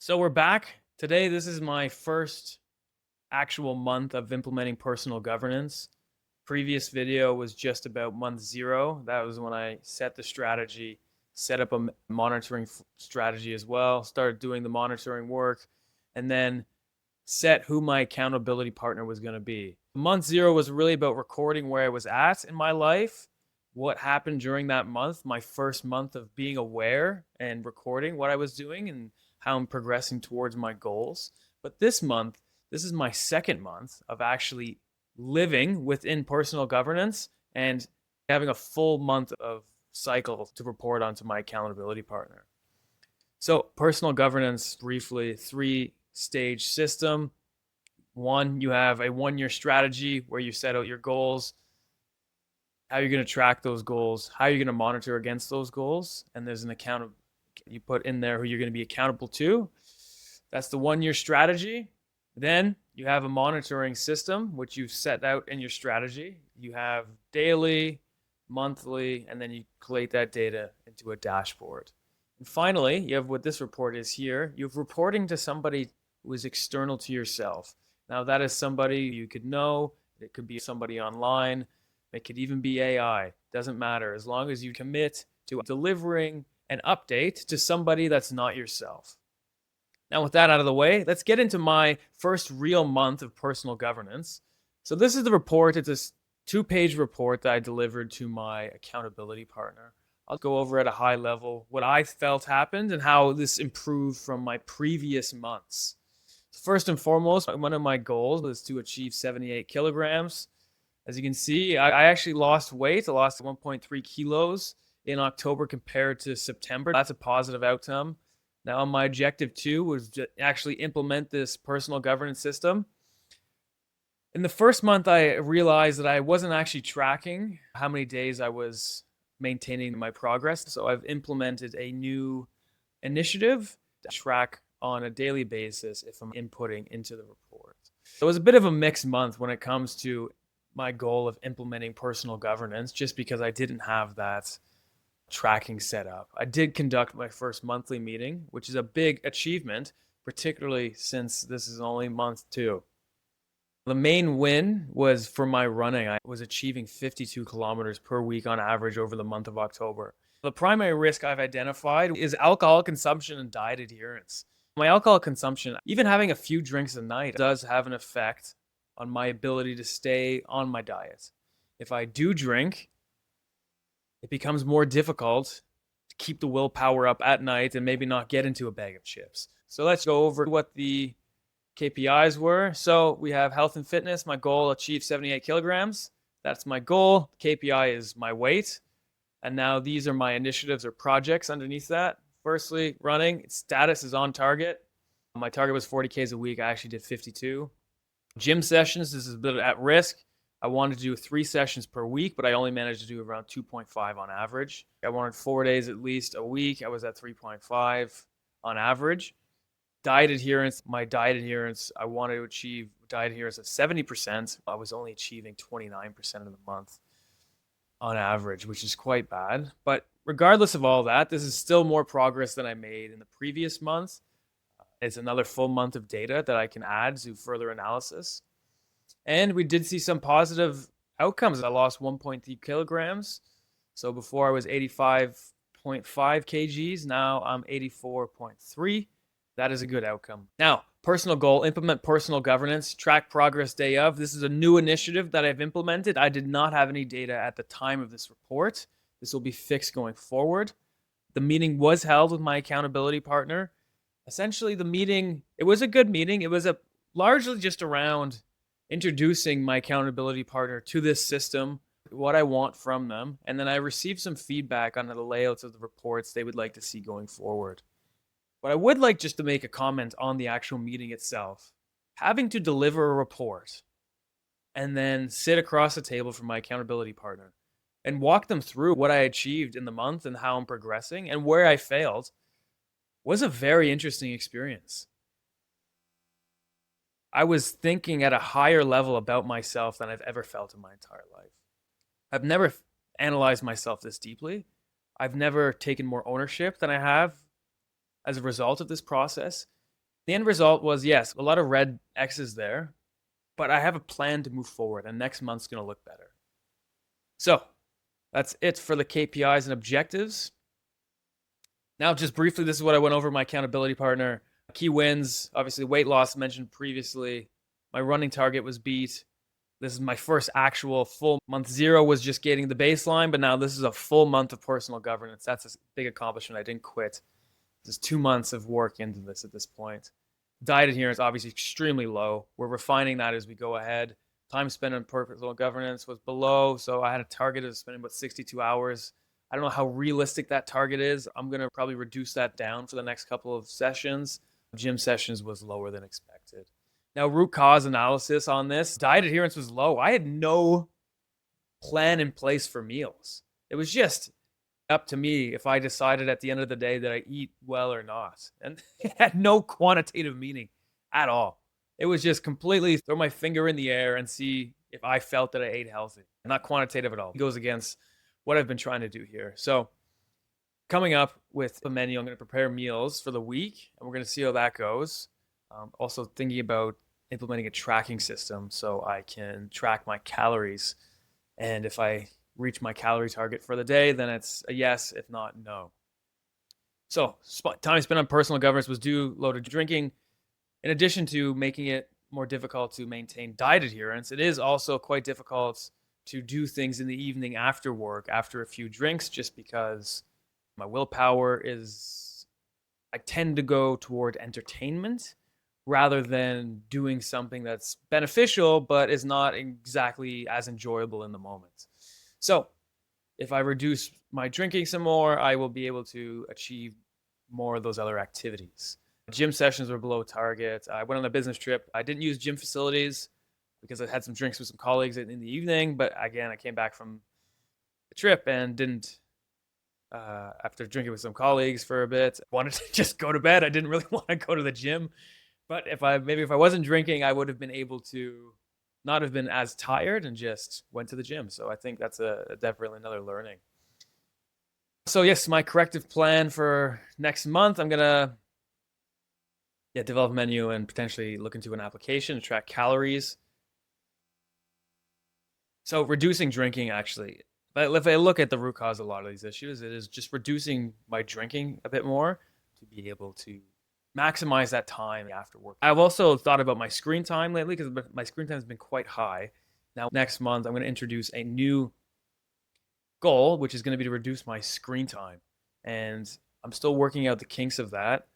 So we're back. Today, this is my first actual month of implementing personal governance. Previous video was just about month zero. That was when I set the strategy, set up a monitoring strategy as well, started doing the monitoring work, and then set who my accountability partner was going to be. Month zero was really about recording where I was at in my life, what happened during that month, my first month of being aware and recording what I was doing and how I'm progressing towards my goals. But this month, this is my second month of actually living within personal governance and having a full month of cycle to report onto my accountability partner. So, personal governance, briefly, three-stage system. One, you have a 1 year strategy where you set out your goals, how you're going to track those goals, how you're going to monitor against those goals, and there's an account of you put in there who you're going to be accountable to. That's the 1 year strategy. Then you have a monitoring system, which you've set out in your strategy. You have daily, monthly, and then you collate that data into a dashboard. And finally, you have what this report is here. You have reporting to somebody who is external to yourself. Now, that is somebody you could know. It could be somebody online. It could even be AI. Doesn't matter. As long as you commit to delivering an update to somebody that's not yourself. Now, with that out of the way, let's get into my first real month of personal governance. So this is the report. It's a two-page report that I delivered to my accountability partner. I'll go over at a high level what I felt happened and how this improved from my previous months. First and foremost, one of my goals was to achieve 78 kilograms. As you can see, I actually lost weight. I lost 1.3 kilos in October compared to September. That's a positive outcome. Now, my objective two was to actually implement this personal governance system. In the first month, I realized that I wasn't actually tracking how many days I was maintaining my progress. So I've implemented a new initiative to track on a daily basis if I'm inputting into the report. So it was a bit of a mixed month when it comes to my goal of implementing personal governance, just because I didn't have that tracking set up. I did conduct my first monthly meeting, which is a big achievement, particularly since this is only month two. The main win was for my running. I was achieving 52 kilometers per week on average over the month of October. The primary risk I've identified is alcohol consumption and diet adherence. My alcohol consumption, even having a few drinks a night, does have an effect on my ability to stay on my diet. If I do drink, it becomes more difficult to keep the willpower up at night and maybe not get into a bag of chips. So let's go over what the KPIs were. So we have health and fitness. My goal, achieve 78 kilograms. That's my goal. KPI is my weight. And now these are my initiatives or projects underneath that. Firstly, running. Status is on target. My target was 40 Ks a week. I actually did 52. Gym sessions, this is a bit at risk. I wanted to do 3 sessions per week, but I only managed to do around 2.5 on average. I wanted 4 days at least a week. I was at 3.5 on average. Diet adherence, my diet adherence, I wanted to achieve diet adherence of 70%. I was only achieving 29% of the month on average, which is quite bad. But regardless of all that, this is still more progress than I made in the previous month. It's another full month of data that I can add to further analysis. And we did see some positive outcomes. I lost 1.3 kilograms. So before I was 85.5 kgs, now I'm 84.3. That is a good outcome. Now, personal goal, implement personal governance, track progress day of. This is a new initiative that I've implemented. I did not have any data at the time of this report. This will be fixed going forward. The meeting was held with my accountability partner. Essentially, the meeting, it was a good meeting. It was largely just around introducing my accountability partner to this system, what I want from them, and then I received some feedback on the layouts of the reports they would like to see going forward. But I would like just to make a comment on the actual meeting itself. Having to deliver a report and then sit across the table from my accountability partner and walk them through what I achieved in the month and how I'm progressing and where I failed was a very interesting experience. I was thinking at a higher level about myself than I've ever felt in my entire life. I've never analyzed myself this deeply. I've never taken more ownership than I have as a result of this process. The end result was, yes, a lot of red X's there, but I have a plan to move forward, and next month's going to look better. So that's it for the KPIs and objectives. Now, just briefly, this is what I went over my accountability partner. Key wins, obviously, weight loss mentioned previously. My running target was beat. This is my first actual full month. 0 was just getting the baseline, but now this is a full month of personal governance. That's a big accomplishment. I didn't quit. This is 2 months of work into this at this point. Diet adherence, obviously, extremely low. We're refining that as we go ahead. Time spent on personal governance was below, so I had a target of spending about 62 hours. I don't know how realistic that target is. I'm going to probably reduce that down for the next couple of sessions. Gym sessions was lower than expected. Now, root cause analysis on this. Diet adherence was low. I had no plan in place for meals. It was just up to me if I decided at the end of the day that I eat well or not. And it had no quantitative meaning at all. It was just completely throw my finger in the air and see if I felt that I ate healthy. Not quantitative at all. It goes against what I've been trying to do here. So coming up with a menu, I'm going to prepare meals for the week, and we're going to see how that goes. Also thinking about implementing a tracking system so I can track my calories. And if I reach my calorie target for the day, then it's a yes. If not, no. So time spent on personal governance was due low to drinking. In addition to making it more difficult to maintain diet adherence, it is also quite difficult to do things in the evening after work, after a few drinks, just because my willpower is, I tend to go toward entertainment rather than doing something that's beneficial, but is not exactly as enjoyable in the moment. So if I reduce my drinking some more, I will be able to achieve more of those other activities. Gym sessions were below target. I went on a business trip. I didn't use gym facilities because I had some drinks with some colleagues in the evening. But again, I came back from the trip and didn't, after drinking with some colleagues for a bit, wanted to just go to bed. I didn't really want to go to the gym. But if I wasn't drinking, I would have been able to not have been as tired and just went to the gym. So I think that's definitely another learning. So yes, my corrective plan for next month, I'm gonna develop a menu and potentially look into an application to track calories. So reducing drinking, actually, but if I look at the root cause of a lot of these issues, it is just reducing my drinking a bit more to be able to maximize that time after work. I've also thought about my screen time lately because my screen time has been quite high. Now, next month, I'm going to introduce a new goal, which is going to be to reduce my screen time. And I'm still working out the kinks of that,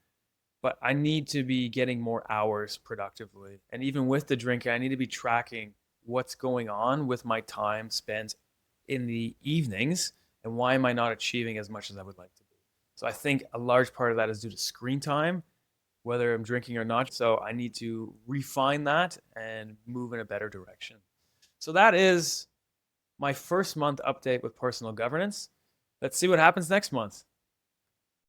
but I need to be getting more hours productively. And even with the drinking, I need to be tracking what's going on with my time spent in the evenings and why am I not achieving as much as I would like to be. So I think a large part of that is due to screen time, whether I'm drinking or not. So I need to refine that and move in a better direction. So that is my first month update with personal governance. Let's see what happens next month.